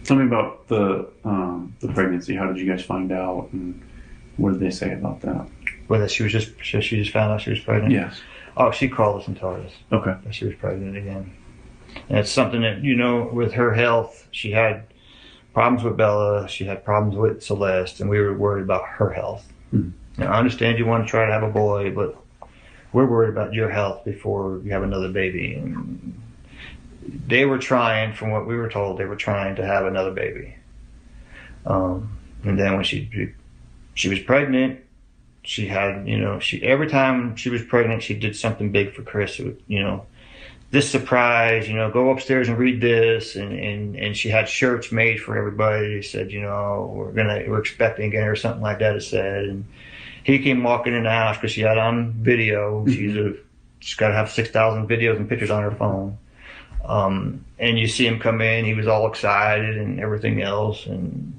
Tell me about the pregnancy. How did you guys find out, and what did they say about that? Whether she just found out she was pregnant. Yes. Oh, she called us and told us Okay. that she was pregnant again. And it's something that, with her health, she had problems with Bella, she had problems with Celeste, and we were worried about her health. Now, I understand you want to try to have a boy, but we're worried about your health before you have another baby. And they were trying, from what we were told, they were trying to have another baby. And then when she was pregnant, she had, every time she was pregnant, she did something big for Chris. This surprise, go upstairs and read this. And she had shirts made for everybody. She said, we're expecting again, or something like that, it said. And he came walking in the house because she had on video. She's got to have 6,000 videos and pictures on her phone. And you see him come in, he was all excited and everything else. And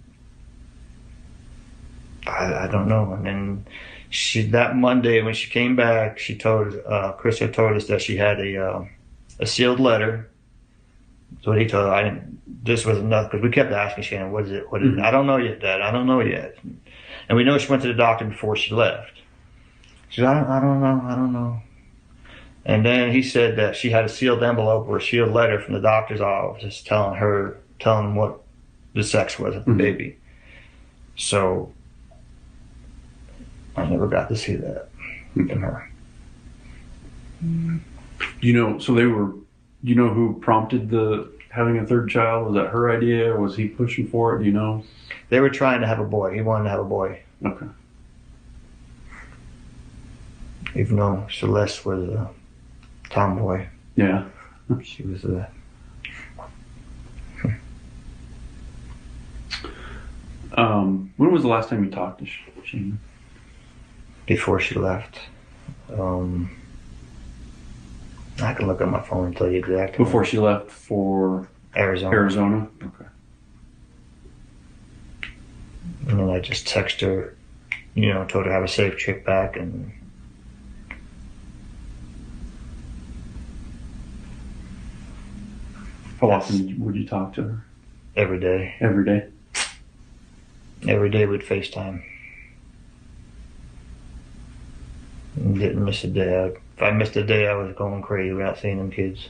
I don't know. And then that Monday when she came back, Chris had told us that she had a sealed letter. So he told her, this was enough, because we kept asking Shannon, what is it? What is it? I don't know yet, Dad. I don't know yet. And we know she went to the doctor before she left. She said, I don't know. And then he said that she had a sealed envelope or a sealed letter from the doctor's office telling them what the sex was of the baby. So I never got to see that from her. Who prompted having a third child? Was that her idea, or was he pushing for it? Do you know? They were trying to have a boy. He wanted to have a boy. Okay. Even though Celeste was a tomboy. Yeah. She was a... When was the last time you talked to Shannon? Before she left. I can look at my phone and tell you exactly. Before she left for Arizona? Okay. And then I just texted her, told her have a safe trip back. And how often would you talk to her? Every day. Every day? Every day we'd FaceTime. And didn't miss a day. If I missed a day, I was going crazy without seeing them kids.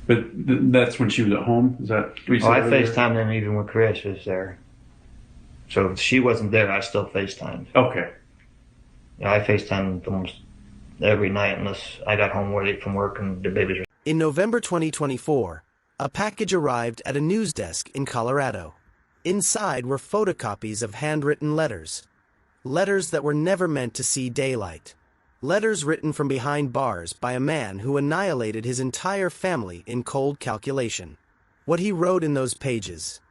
But that's when she was at home? Is that what you said? I FaceTimed them even when Chris was there. So if she wasn't there, I still FaceTimed. Okay. I FaceTimed almost every night unless I got home late from work and the babies were... In November 2024, a package arrived at a news desk in Colorado. Inside were photocopies of handwritten letters. Letters that were never meant to see daylight. Letters written from behind bars by a man who annihilated his entire family in cold calculation. What he wrote in those pages.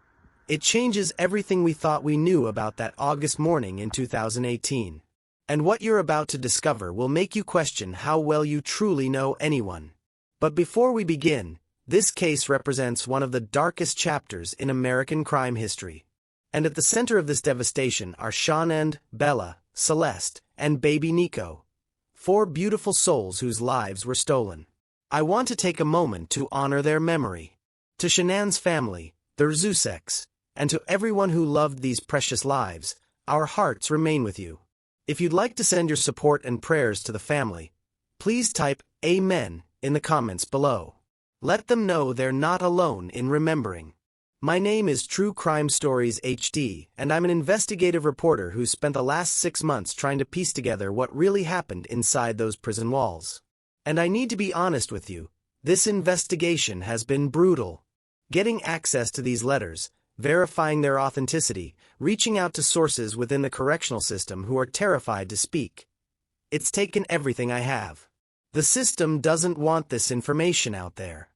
It changes everything we thought we knew about that August morning in 2018. And what you're about to discover will make you question how well you truly know anyone. But before we begin, this case represents one of the darkest chapters in American crime history. And at the center of this devastation are Shannon, Bella, Celeste, and baby Nico. 4 beautiful souls whose lives were stolen. I want to take a moment to honor their memory. To Shannon's family, the Rzuseks, and to everyone who loved these precious lives, our hearts remain with you. If you'd like to send your support and prayers to the family, please type Amen in the comments below. Let them know they're not alone in remembering. My name is True Crime Stories HD, and I'm an investigative reporter who spent the last 6 months trying to piece together what really happened inside those prison walls. And I need to be honest with you, this investigation has been brutal. Getting access to these letters, verifying their authenticity, reaching out to sources within the correctional system who are terrified to speak. It's taken everything I have. The system doesn't want this information out there.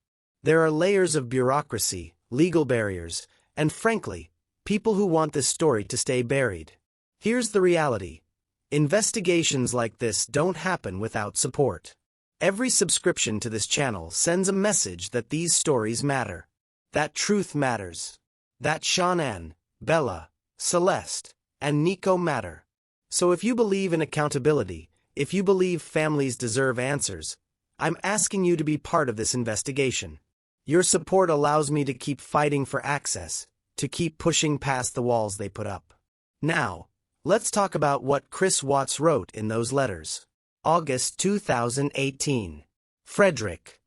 There are layers of bureaucracy, legal barriers, and frankly, people who want this story to stay buried. Here's the reality. Investigations like this don't happen without support. Every subscription to this channel sends a message that these stories matter. That truth matters. That Shannon, Bella, Celeste, and Nico matter. So if you believe in accountability, if you believe families deserve answers, I'm asking you to be part of this investigation. Your support allows me to keep fighting for access, to keep pushing past the walls they put up. Now, let's talk about what Chris Watts wrote in those letters. August 2018. Frederick,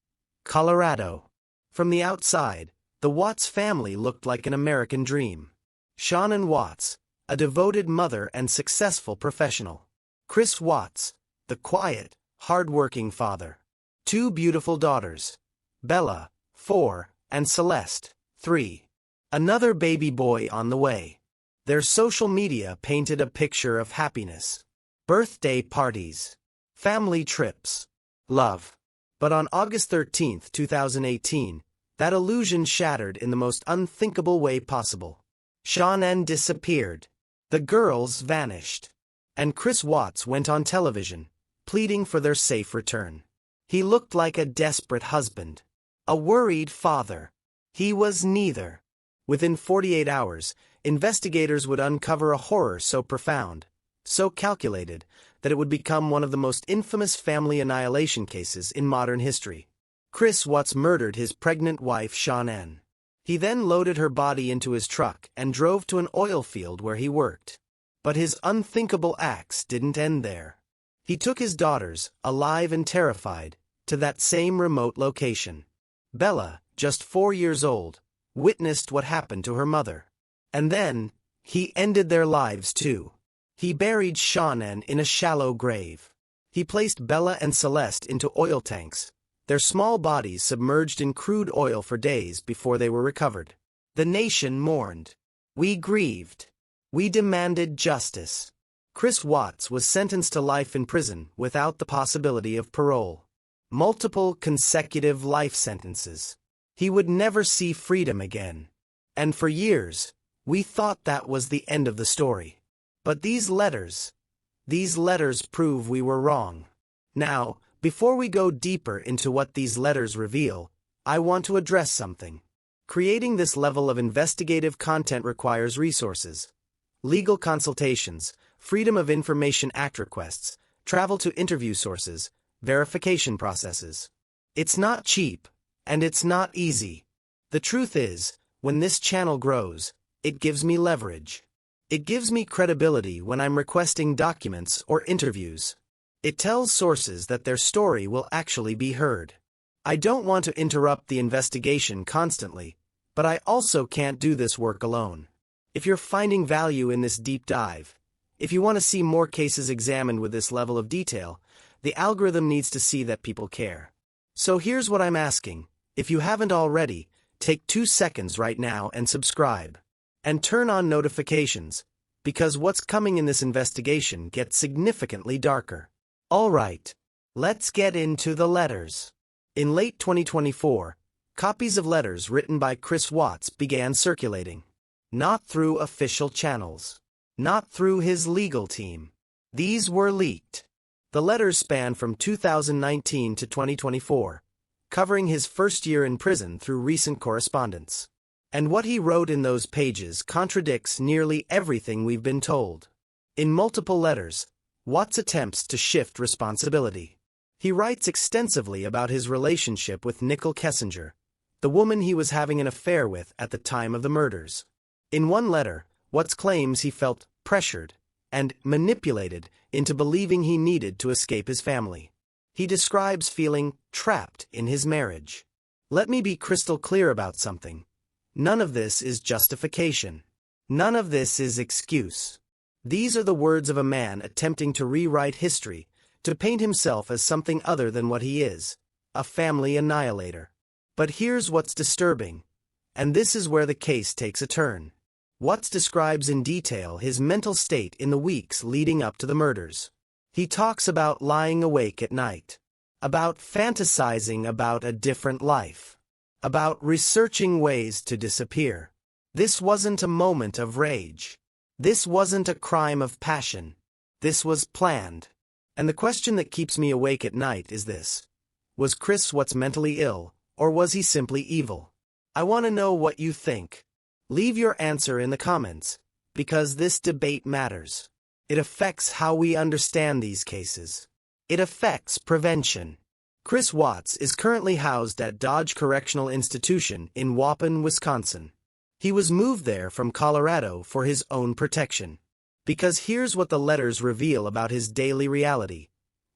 Colorado. From the outside, the Watts family looked like an American dream. Shannon Watts, a devoted mother and successful professional. Chris Watts, the quiet, hard-working father. 2 beautiful daughters, Bella, 4, and Celeste, 3. Another baby boy on the way. Their social media painted a picture of happiness. Birthday parties, family trips, love. But on August 13, 2018, that illusion shattered in the most unthinkable way possible. Shannon disappeared. The girls vanished. And Chris Watts went on television, pleading for their safe return. He looked like a desperate husband, a worried father. He was neither. Within 48 hours, investigators would uncover a horror so profound, so calculated, that it would become one of the most infamous family annihilation cases in modern history. Chris Watts murdered his pregnant wife Shannon. He then loaded her body into his truck and drove to an oil field where he worked. But his unthinkable acts didn't end there. He took his daughters, alive and terrified, to that same remote location. Bella, just 4 years old, witnessed what happened to her mother. And then, he ended their lives too. He buried Shannon in a shallow grave. He placed Bella and Celeste into oil tanks, their small bodies submerged in crude oil for days before they were recovered. The nation mourned. We grieved. We demanded justice. Chris Watts was sentenced to life in prison without the possibility of parole. Multiple consecutive life sentences. He would never see freedom again. And for years, we thought that was the end of the story. But these letters prove we were wrong. Now, before we go deeper into what these letters reveal, I want to address something. Creating this level of investigative content requires resources, legal consultations, Freedom of Information Act requests, travel to interview sources, verification processes. It's not cheap, and it's not easy. The truth is, when this channel grows, it gives me leverage. It gives me credibility when I'm requesting documents or interviews. It tells sources that their story will actually be heard. I don't want to interrupt the investigation constantly, but I also can't do this work alone. If you're finding value in this deep dive, if you want to see more cases examined with this level of detail, the algorithm needs to see that people care. So here's what I'm asking. If you haven't already, take 2 seconds right now and subscribe. And turn on notifications, because what's coming in this investigation gets significantly darker. Alright, let's get into the letters. In late 2024, copies of letters written by Chris Watts began circulating. Not through official channels. Not through his legal team. These were leaked. The letters span from 2019 to 2024, covering his first year in prison through recent correspondence. And what he wrote in those pages contradicts nearly everything we've been told. In multiple letters, Watts attempts to shift responsibility. He writes extensively about his relationship with Nicole Kessinger, the woman he was having an affair with at the time of the murders. In one letter, Watts claims he felt pressured and manipulated into believing he needed to escape his family. He describes feeling trapped in his marriage. Let me be crystal clear about something. None of this is justification. None of this is excuse. These are the words of a man attempting to rewrite history, to paint himself as something other than what he is, a family annihilator. But here's what's disturbing, and this is where the case takes a turn. Watts describes in detail his mental state in the weeks leading up to the murders. He talks about lying awake at night, about fantasizing about a different life, about researching ways to disappear. This wasn't a moment of rage. This wasn't a crime of passion. This was planned. And the question that keeps me awake at night is this. Was Chris Watts mentally ill, or was he simply evil? I want to know what you think. Leave your answer in the comments, because this debate matters. It affects how we understand these cases. It affects prevention. Chris Watts is currently housed at Dodge Correctional Institution in Waupun, Wisconsin. He was moved there from Colorado for his own protection. Because here's what the letters reveal about his daily reality.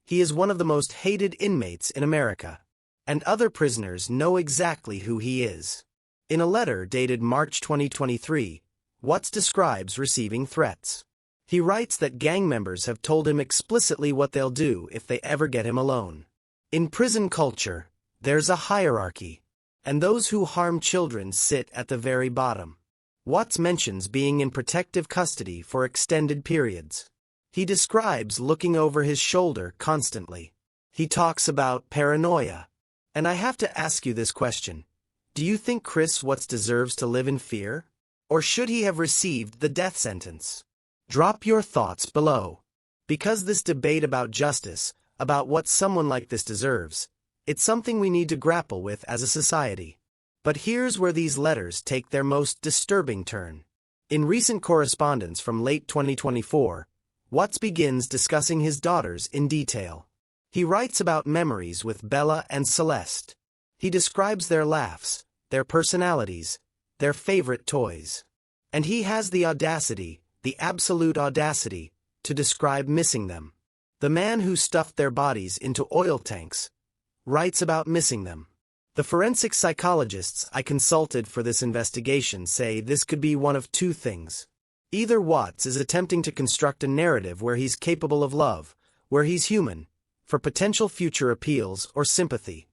He is one of the most hated inmates in America. And other prisoners know exactly who he is. In a letter dated March 2023, Watts describes receiving threats. He writes that gang members have told him explicitly what they'll do if they ever get him alone. In prison culture, there's a hierarchy, and those who harm children sit at the very bottom. Watts mentions being in protective custody for extended periods. He describes looking over his shoulder constantly. He talks about paranoia. And I have to ask you this question. Do you think Chris Watts deserves to live in fear? Or should he have received the death sentence? Drop your thoughts below. Because this debate about justice, about what someone like this deserves, it's something we need to grapple with as a society. But here's where these letters take their most disturbing turn. In recent correspondence from late 2024, Watts begins discussing his daughters in detail. He writes about memories with Bella and Celeste. He describes their laughs, their personalities, their favorite toys. And he has the audacity, the absolute audacity, to describe missing them. The man who stuffed their bodies into oil tanks writes about missing them. The forensic psychologists I consulted for this investigation say this could be one of two things. Either Watts is attempting to construct a narrative where he's capable of love, where he's human, for potential future appeals or sympathy.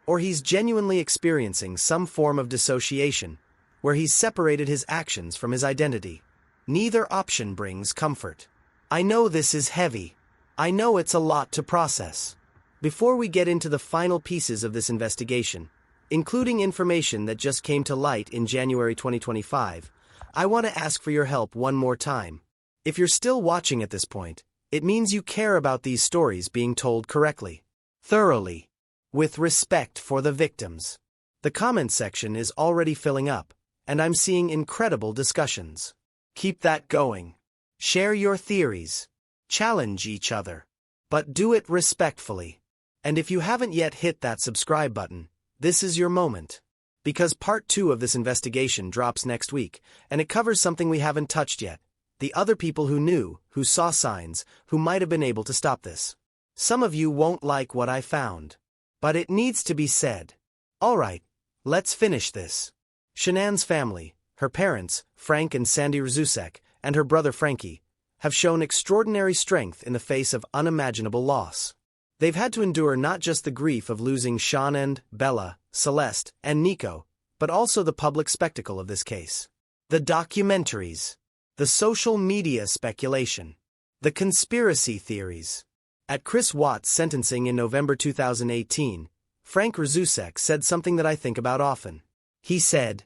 Or he's genuinely experiencing some form of dissociation, where he's separated his actions from his identity. Neither option brings comfort. I know this is heavy. I know it's a lot to process. Before we get into the final pieces of this investigation, including information that just came to light in January 2025, I want to ask for your help one more time. If you're still watching at this point, it means you care about these stories being told correctly, thoroughly, with respect for the victims. The comment section is already filling up, and I'm seeing incredible discussions. Keep that going. Share your theories. Challenge each other. But do it respectfully. And if you haven't yet hit that subscribe button, this is your moment. Because part 2 of this investigation drops next week, and it covers something we haven't touched yet. The other people who knew, who saw signs, who might have been able to stop this. Some of you won't like what I found. But it needs to be said. Alright, let's finish this. Shanann's family, her parents, Frank and Sandy Rzusek, and her brother Frankie, have shown extraordinary strength in the face of unimaginable loss. They've had to endure not just the grief of losing Shanann, Bella, Celeste, and Nico, but also the public spectacle of this case. The documentaries. The social media speculation. The conspiracy theories. At Chris Watts' sentencing in November 2018, Frank Rzusek said something that I think about often. He said,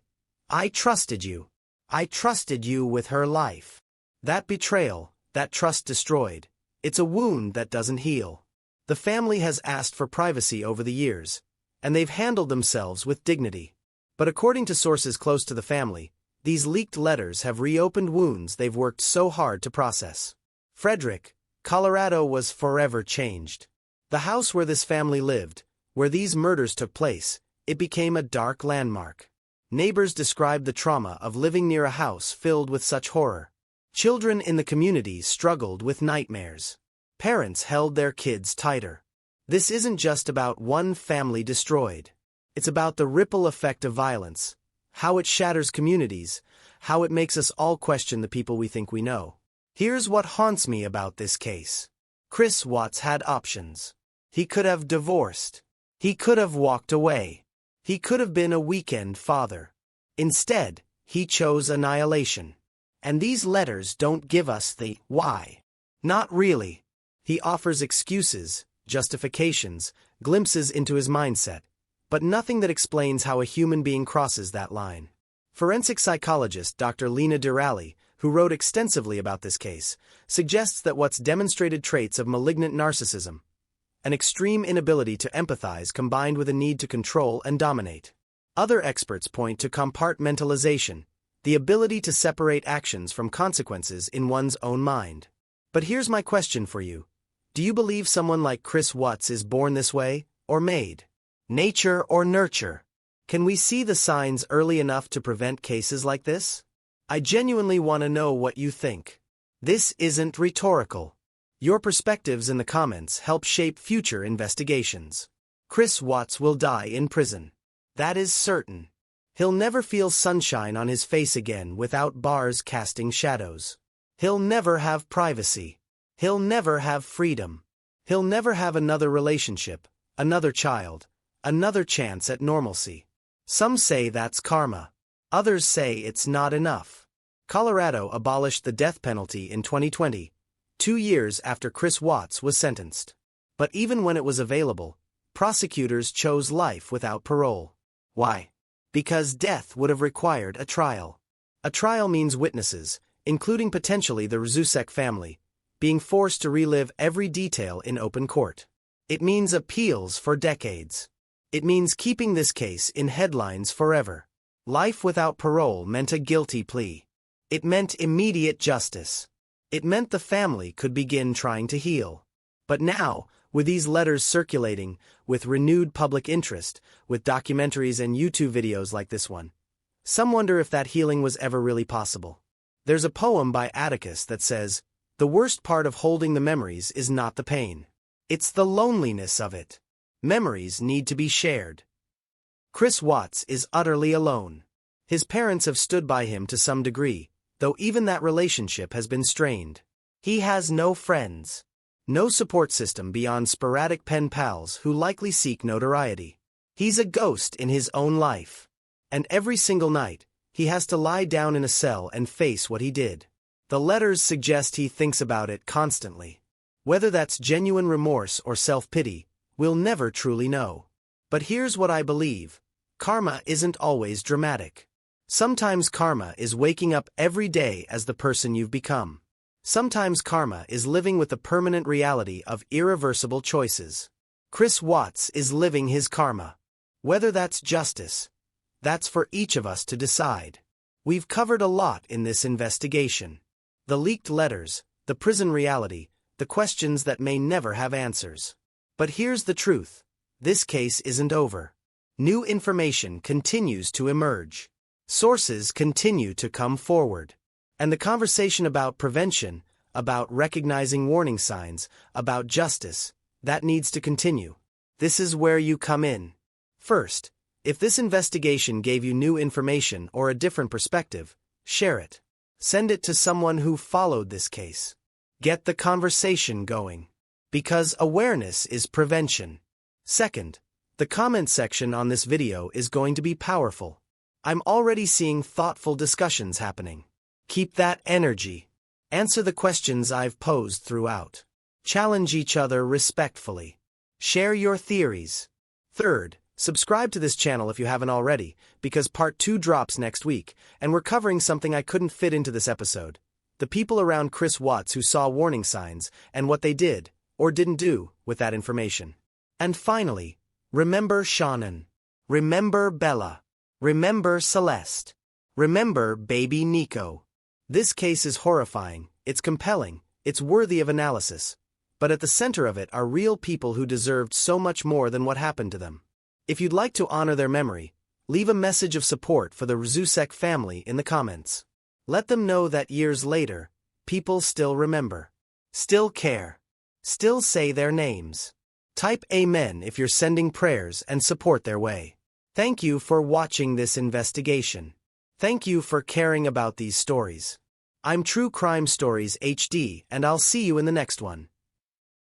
"I trusted you. I trusted you with her life." That betrayal, that trust destroyed, it's a wound that doesn't heal. The family has asked for privacy over the years, and they've handled themselves with dignity. But according to sources close to the family, these leaked letters have reopened wounds they've worked so hard to process. Frederick, Colorado was forever changed. The house where this family lived, where these murders took place, it became a dark landmark. Neighbors described the trauma of living near a house filled with such horror. Children in the community struggled with nightmares. Parents held their kids tighter. This isn't just about one family destroyed. It's about the ripple effect of violence, how it shatters communities, how it makes us all question the people we think we know. Here's what haunts me about this case. Chris Watts had options. He could have divorced. He could have walked away. He could have been a weekend father. Instead, he chose annihilation. And these letters don't give us the why. Not really. He offers excuses, justifications, glimpses into his mindset, but nothing that explains how a human being crosses that line. Forensic psychologist Dr. Lena Durali, who wrote extensively about this case, suggests that Watts demonstrated traits of malignant narcissism, an extreme inability to empathize combined with a need to control and dominate. Other experts point to compartmentalization, the ability to separate actions from consequences in one's own mind. But here's my question for you. Do you believe someone like Chris Watts is born this way, or made? Nature or nurture? Can we see the signs early enough to prevent cases like this? I genuinely want to know what you think. This isn't rhetorical. Your perspectives in the comments help shape future investigations. Chris Watts will die in prison. That is certain. He'll never feel sunshine on his face again without bars casting shadows. He'll never have privacy. He'll never have freedom. He'll never have another relationship, another child, another chance at normalcy. Some say that's karma. Others say it's not enough. Colorado abolished the death penalty in 2020, 2 years after Chris Watts was sentenced. But even when it was available, prosecutors chose life without parole. Why? Because death would have required a trial. A trial means witnesses, including potentially the Rzusek family, being forced to relive every detail in open court. It means appeals for decades. It means keeping this case in headlines forever. Life without parole meant a guilty plea. It meant immediate justice. It meant the family could begin trying to heal. But now, with these letters circulating, with renewed public interest, with documentaries and YouTube videos like this one, some wonder if that healing was ever really possible. There's a poem by Atticus that says, "The worst part of holding the memories is not the pain. It's the loneliness of it. Memories need to be shared." Chris Watts is utterly alone. His parents have stood by him to some degree, though even that relationship has been strained. He has no friends. No support system beyond sporadic pen pals who likely seek notoriety. He's a ghost in his own life. And every single night, he has to lie down in a cell and face what he did. The letters suggest he thinks about it constantly. Whether that's genuine remorse or self-pity, we'll never truly know. But here's what I believe. Karma isn't always dramatic. Sometimes karma is waking up every day as the person you've become. Sometimes karma is living with the permanent reality of irreversible choices. Chris Watts is living his karma. Whether that's justice, that's for each of us to decide. We've covered a lot in this investigation. The leaked letters, the prison reality, the questions that may never have answers. But here's the truth. This case isn't over. New information continues to emerge. Sources continue to come forward. And the conversation about prevention, about recognizing warning signs, about justice, that needs to continue. This is where you come in. First, if this investigation gave you new information or a different perspective, share it. Send it to someone who followed this case. Get the conversation going. Because awareness is prevention. Second, the comment section on this video is going to be powerful. I'm already seeing thoughtful discussions happening. Keep that energy. Answer the questions I've posed throughout. Challenge each other respectfully. Share your theories. Third, subscribe to this channel if you haven't already, because part 2 drops next week, and we're covering something I couldn't fit into this episode. The people around Chris Watts who saw warning signs, and what they did, or didn't do, with that information. And finally, remember Shannon. Remember Bella. Remember Celeste. Remember baby Nico. This case is horrifying, it's compelling, it's worthy of analysis. But at the center of it are real people who deserved so much more than what happened to them. If you'd like to honor their memory, leave a message of support for the Rzusek family in the comments. Let them know that years later, people still remember, still care, still say their names. Type Amen if you're sending prayers and support their way. Thank you for watching this investigation. Thank you for caring about these stories. I'm True Crime Stories HD, and I'll see you in the next one.